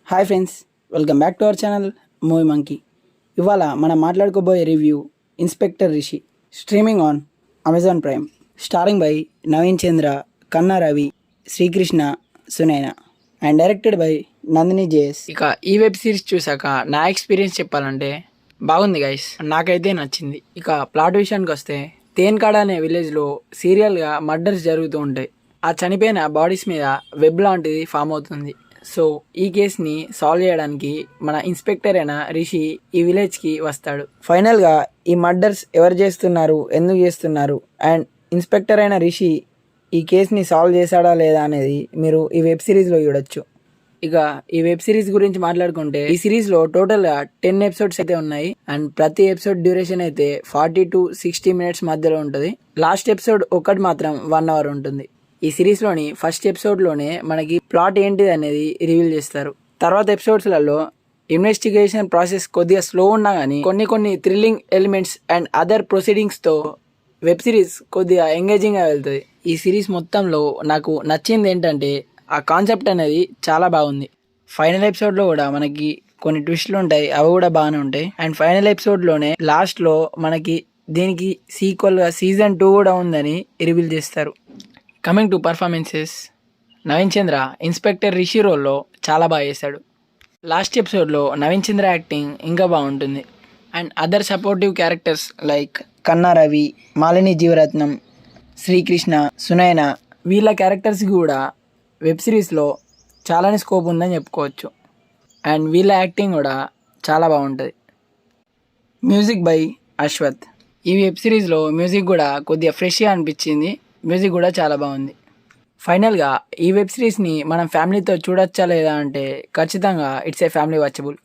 Hi friends, welcome back to our channel movie monkey. ఇవాళ మనం మాట్లాడుకోబోయే review inspector Rishi, streaming on Amazon Prime, starring by Naveen Chandra, Kanna Ravi, Srikrishna, Sunaina and directed by Nandini JS. ఇక ఈ web series చూసాక నా experience చెప్పాలంటే బాగుంది గైస్, నాకైతే నచ్చింది. ఇక ప్లాట్ విషయానికి వస్తే తేన్కాడ అనే విలేజ్లో సీరియల్గా మర్డర్స్ జరుగుతూ ఉంటాయి. ఆ చనిపోయిన బాడీస్ మీద వెబ్ లాంటిది ఫామ్ అవుతుంది. సో ఈ కేసుని సాల్వ్ చేయడానికి మన ఇన్స్పెక్టర్ అయిన రిషి ఈ విలేజ్కి వస్తాడు. ఫైనల్గా ఈ మర్డర్స్ ఎవరు చేస్తున్నారు, ఎందుకు చేస్తున్నారు అండ్ ఇన్స్పెక్టర్ అయిన రిషి ఈ కేసుని సాల్వ్ చేశాడా లేదా అనేది మీరు ఈ వెబ్ సిరీస్లో చూడొచ్చు. ఇక ఈ వెబ్ సిరీస్ గురించి మాట్లాడుకుంటే ఈ సిరీస్లో టోటల్గా 10 ఎపిసోడ్స్ అయితే ఉన్నాయి అండ్ ప్రతి ఎపిసోడ్ డ్యూరేషన్ అయితే 40 to 60 minutes మధ్యలో ఉంటుంది. లాస్ట్ ఎపిసోడ్ ఒకటి మాత్రం 1 hour ఉంటుంది. ఈ సిరీస్లోని ఫస్ట్ ఎపిసోడ్లోనే మనకి ప్లాట్ ఏంటిది అనేది రివీల్ చేస్తారు. తర్వాత ఎపిసోడ్స్లలో ఇన్వెస్టిగేషన్ ప్రాసెస్ కొద్దిగా స్లో ఉన్నా కానీ కొన్ని థ్రిల్లింగ్ ఎలిమెంట్స్ అండ్ అదర్ ప్రొసీడింగ్స్తో వెబ్ సిరీస్ కొద్దిగా ఎంగేజింగ్గా వెళ్తుంది. ఈ సిరీస్ మొత్తంలో నాకు నచ్చింది ఏంటంటే ఆ కాన్సెప్ట్ అనేది చాలా బాగుంది. ఫైనల్ ఎపిసోడ్లో కూడా మనకి కొన్ని ట్విస్ట్లు ఉంటాయి, అవి కూడా బాగానే ఉంటాయి. అండ్ ఫైనల్ ఎపిసోడ్లోనే లాస్ట్లో మనకి దీనికి సీక్వల్గా సీజన్ 2 కూడా ఉందని రివీల్ చేస్తారు. Coming to performances, Naveen Chandra inspector Rishi రోల్లో చాలా బాగా చేశాడు. లాస్ట్ ఎపిసోడ్లో నవీన్ చంద్ర యాక్టింగ్ ఇంకా బాగుంటుంది. And other supportive characters like కన్నా రవి, మాలిని జీవరత్నం, శ్రీకృష్ణ, సునైన వీళ్ళ క్యారెక్టర్స్కి కూడా వెబ్ సిరీస్లో చాలానే స్కోప్ ఉందని చెప్పుకోవచ్చు. అండ్ వీళ్ళ యాక్టింగ్ కూడా చాలా బాగుంటుంది. Music by Ashwath. ఈ వెబ్ సిరీస్లో మ్యూజిక్ కూడా కొద్దిగా ఫ్రెష్గా అనిపించింది, మ్యూజిక్ కూడా చాలా బాగుంది. ఫైనల్గా ఈ వెబ్ సిరీస్ని మనం ఫ్యామిలీతో చూడొచ్చా లేదా అంటే ఖచ్చితంగా it's a family watchable.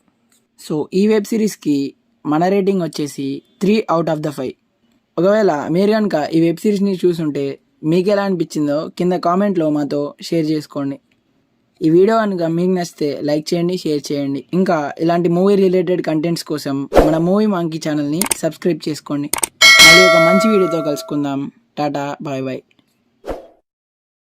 So ఈ వెబ్ సిరీస్కి మన రేటింగ్ వచ్చేసి 3 out of 5. ఒకవేళ మీరు కనుక ఈ వెబ్ సిరీస్ని చూసుంటే మీకు ఎలా అనిపించిందో కింద కామెంట్లో మాతో షేర్ చేసుకోండి. ఈ వీడియో కనుక మీకు నచ్చితే లైక్ చేయండి, షేర్ చేయండి. ఇంకా ఇలాంటి మూవీ రిలేటెడ్ కంటెంట్స్ కోసం మన మూవీ మంకీ ఛానల్ని సబ్స్క్రైబ్ చేసుకోండి. మళ్ళీ ఒక మంచి వీడియోతో కలుసుకుందాం. టాటా, బాయ్ బాయ్.